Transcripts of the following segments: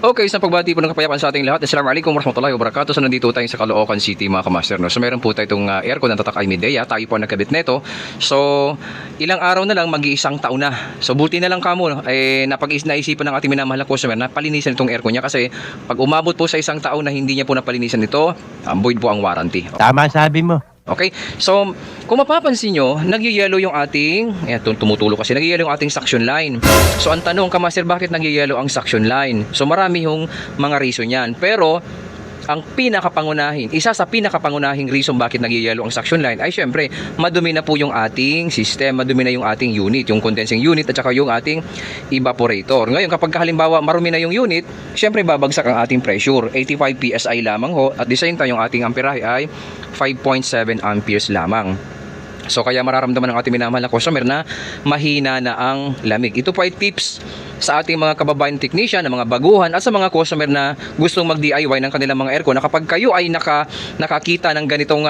Okay, sa pagbati po ng kapayapaan sa ating lahat. Assalamualaikum warahmatullahi wabarakatuh. So nandito tayo sa Caloocan City mga kamaster. No? So meron po tayo itong aircon na tatak ay Midea. Tayo po ang nagkabit neto. So ilang araw na lang mag-iisang taon na. So buti na lang kamo naisipan ng ating minamahal na customer na palinisan itong aircon niya kasi pag umabot po sa isang taon na hindi niya po napalinisan ito, void po ang warranty. Tama sabi mo. Okay, so kung mapapansin nyo, nagyayelo yung ating, tumutulo kasi, nagyayelo yung ating suction line. So ang tanong, kamaster, bakit nagyayelo ang suction line? So marami yung mga reason yan. Pero ang isa sa pinakapangunahing reason bakit nagyayelo ang suction line ay syempre, madumi na po yung ating system, madumi na yung ating unit, yung condensing unit at saka yung ating evaporator. Ngayon, kapag halimbawa marumi na yung unit, syempre babagsak ang ating pressure. 85 PSI lamang ho, at the same time yung ating amperahe ay 5.7 amperes lamang. So kaya mararamdaman ng ating minamahal na customer na mahina na ang lamig. Ito po ay tips sa ating mga kababayan technician, na mga baguhan at sa mga customer na gustong mag-DIY ng kanilang mga aircon. Na kapag kayo ay nakakita ng ganitong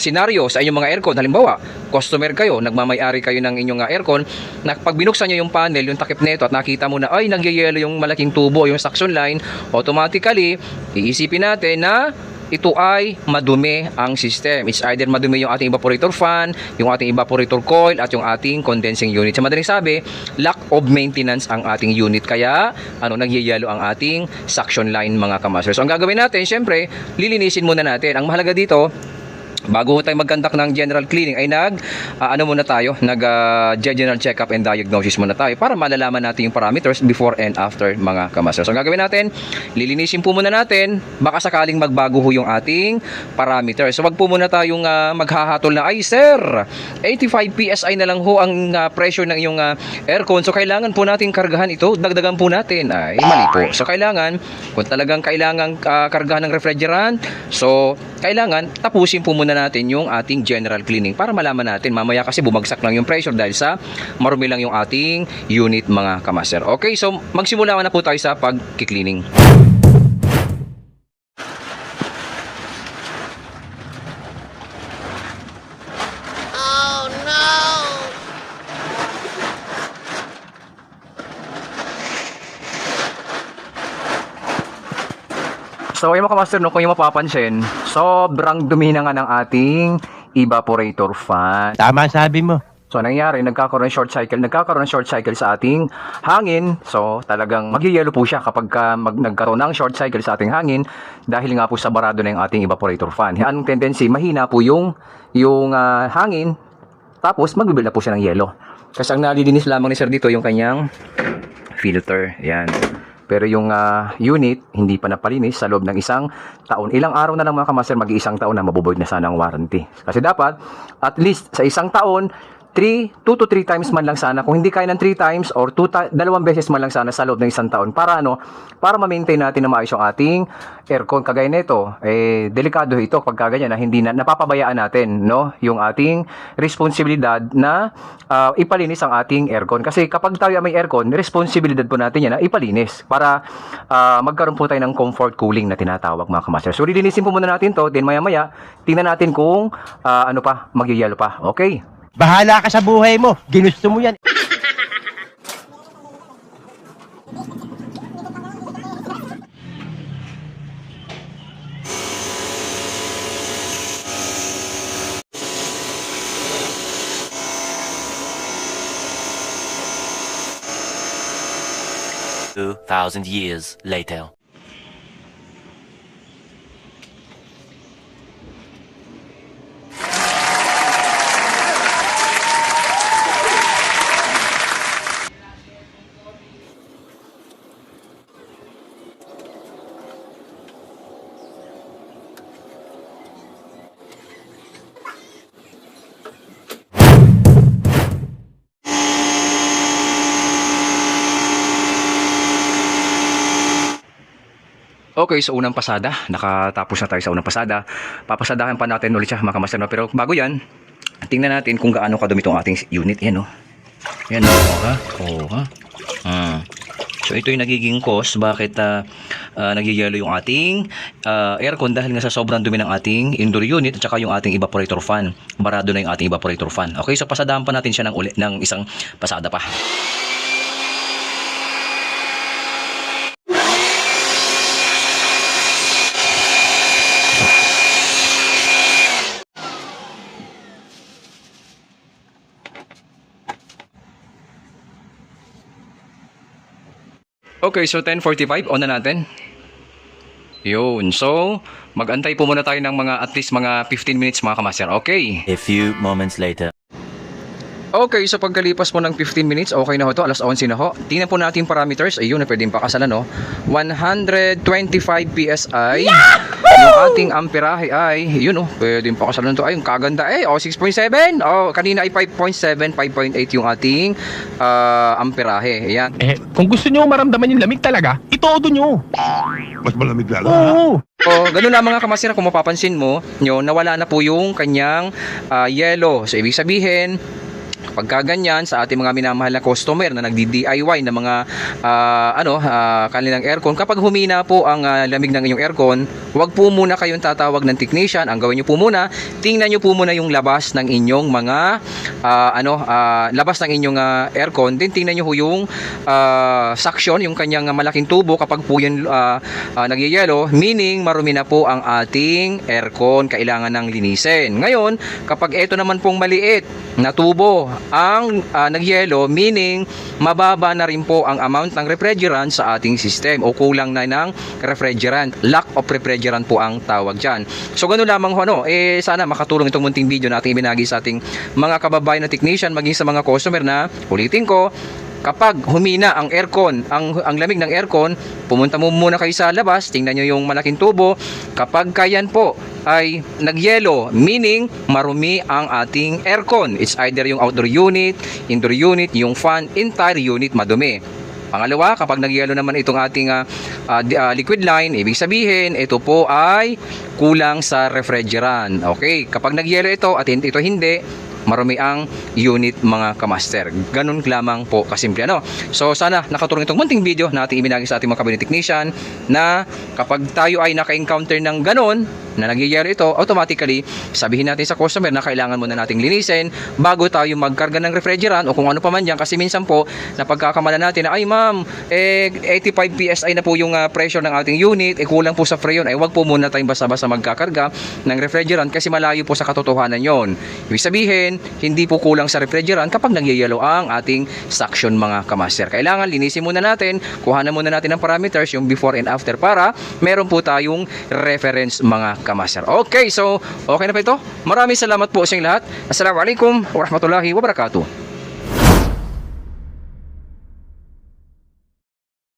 senaryo sa inyong mga aircon, halimbawa, customer kayo, nagmamay-ari kayo ng inyong aircon, na pag binuksan nyo yung panel, yung takip nito at nakita mo na ay nagyayelo yung malaking tubo, yung suction line, automatically iisipin natin na ito ay madumi ang system. It's either madumi yung ating evaporator fan, yung ating evaporator coil, at yung ating condensing unit. Sa madaling sabi, lack of maintenance ang ating unit. Kaya, nagyayelo ang ating suction line mga kamaster. So, ang gagawin natin, syempre, lilinisin muna natin. Ang mahalaga dito, bago tayo mag-conduct ng general cleaning ay general check-up and diagnosis muna tayo para malalaman natin yung parameters before and after mga kamaster. So ang gagawin natin, lilinisin po muna natin, baka sakaling magbago ho yung ating parameters. So wag po muna tayong maghahatol na, ay sir, 85 PSI na lang ho ang pressure ng iyong aircon. So kailangan po natin kargahan ito, dagdagan po natin. Ay mali po. So kailangan, kung talagang kailangan kargahan ng refrigerant, so kailangan tapusin po muna natin yung ating general cleaning para malaman natin. Mamaya kasi bumagsak lang yung pressure dahil sa marumi lang yung ating unit mga kamaster. Okay, so magsimula na po tayo sa pag-cleaning. So yung mga kamaster, kung yung mapapansin, sobrang dumi na nga ng ating evaporator fan. Tama sabi mo. So nangyari, nagkakaroon ng short cycle sa ating hangin. So talagang magyayelo po siya kapag nagkaroon ng short cycle sa ating hangin dahil nga po sa barado na yung ating evaporator fan. Anong tendency? Mahina po yung hangin, tapos magbibuild na po siya ng yelo. Kasi ang nalilinis lamang ni sir dito yung kanyang filter. Yan. Pero yung unit, hindi pa napalinis sa loob ng isang taon. Ilang araw na lang mga kamaster, mag-iisang taon na mabuboid na sana ang warranty. Kasi dapat, at least sa isang taon, 2 to 3 times man lang sana. Kung hindi kaya ng 3 times or 2 beses man lang sana sa loob ng isang taon. Para ma-maintain natin na maayos yung ating aircon. Kagaya nito, delikado ito pag kaganyan na hindi napapabayaan natin, no? Yung ating responsibilidad na ipalinis ang ating aircon. Kasi kapag tayo may aircon, responsibilidad po natin yan na ipalinis para magkaroon po tayo ng comfort cooling na tinatawag mga kamaster. So lilinisin po muna natin to, then maya-maya tingnan natin kung magyayelo pa. Okay? Bahala ka sa buhay mo. Ginusto mo yan. Thousand years later. Okay, so unang pasada, nakatapos na tayo sa unang pasada. Papasadahan pa natin ulit siya mga kamaster, no? Pero bago yan, tingnan natin kung gaano kadumi itong ating unit. Yan, no? Yan, no? So ito yung nagiging cause bakit nagyayelo yung ating aircon dahil nga sa sobrang dumi ng ating indoor unit at saka yung ating evaporator fan. Barado na yung ating evaporator fan. Okay, so pasadahan pa natin siya ng isang pasada pa. Okay, so 10:45 on na natin. Yun. So, mag-antay po muna tayo ng mga at least mga 15 minutes mga kamaster. Okay. A few moments later. Okay, so pagkalipas po ng 15 minutes, okay na ho ito, alas 11 na ho. Tingnan po natin yung parameters, ayun na pwedeng pakasalan, no? 125 PSI. Yung ating amperahe ay, yun oh, pwedeng pakasalan ito. Ay, yung kaganda eh, 6.7. Kanina ay 5.7, 5.8 yung ating amperahe. Ayan. Kung gusto nyo maramdaman yung lamig talaga, itodo nyo. Mas malamig lalo. Oo. Ganun na mga kamasira, kung mapapansin mo, nawala na po yung kanyang yellow. So, ibig sabihin, pagka ganyan sa ating mga minamahal na customer na nagdi-DIY na mga kanilang aircon, kapag humina po ang lamig ng inyong aircon, huwag po muna kayong tatawag ng technician. Ang gawin niyo po muna, tingnan niyo po muna yung labas ng inyong mga labas ng inyong aircon, din tingnan niyo po yung suction, yung kanyang malaking tubo. Kapag po yun nagyayelo, meaning marumi na po ang ating aircon, kailangan ng linisin. Ngayon, kapag ito naman pong maliit na tubo ang nagyelo, meaning mababa na rin po ang amount ng refrigerant sa ating system o kulang na ng refrigerant. Lack of refrigerant po ang tawag dyan. So ganun lamang ho, sana makatulong itong munting video na ating ibinagi sa ating mga kababayan na technician, maging sa mga customer na, ulitin ko, kapag humina ang aircon, ang lamig ng aircon, pumunta mo muna kayo sa labas, tingnan nyo yung malaking tubo. Kapag kayan po ay nagyelo, meaning marumi ang ating aircon. It's either yung outdoor unit, indoor unit, yung fan, entire unit madumi. Pangalawa, kapag nagyelo naman itong ating liquid line, ibig sabihin, ito po ay kulang sa refrigerant. Okay, kapag nagyelo ito at ito hindi, marumi ang unit mga kamaster. Ganun lamang po kasimple. So sana nakatulong itong munting video na ating ibinagi sa ating mga cabinet technician na kapag tayo ay naka-encounter ng ganun na nagyayari ito, automatically sabihin natin sa customer na kailangan muna nating linisin bago tayo magkarga ng refrigerant o kung ano pa man yan. Kasi minsan po napagkakamala natin na ay ma'am, 85 PSI na po yung pressure ng ating unit, kulang po sa freon. Ay wag po muna tayong basta-basta magkakarga ng refrigerant kasi malayo po sa katotohanan yon. Ibig sabihin, hindi po kulang sa refrigerant kapag nagyayelo ang ating suction mga kamaster. Kailangan linisin muna natin, kuhanan muna natin ang parameters, yung before and after, para meron po tayong reference mga kamaster. Okay, so okay na pa ito. Maraming salamat po sa inyong lahat. Assalamualaikum warahmatullahi wabarakatuh.